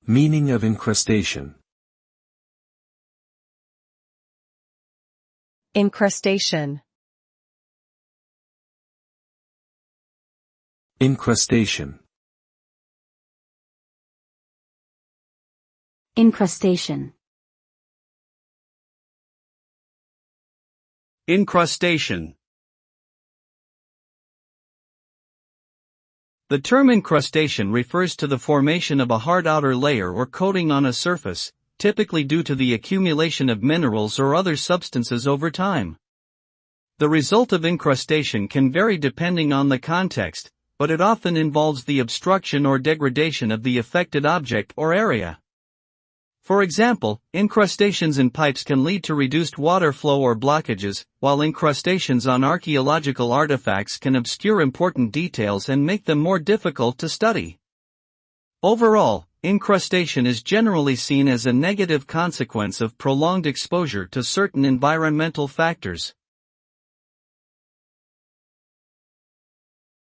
Meaning of encrustation. Encrustation. Encrustation. Encrustation. Encrustation. The term encrustation refers to the formation of a hard outer layer or coating on a surface, typically due to the accumulation of minerals or other substances over time. The result of encrustation can vary depending on the context, but it often involves the obstruction or degradation of the affected object or area. For example, encrustations in pipes can lead to reduced water flow or blockages, while encrustations on archaeological artifacts can obscure important details and make them more difficult to study. Overall, encrustation is generally seen as a negative consequence of prolonged exposure to certain environmental factors.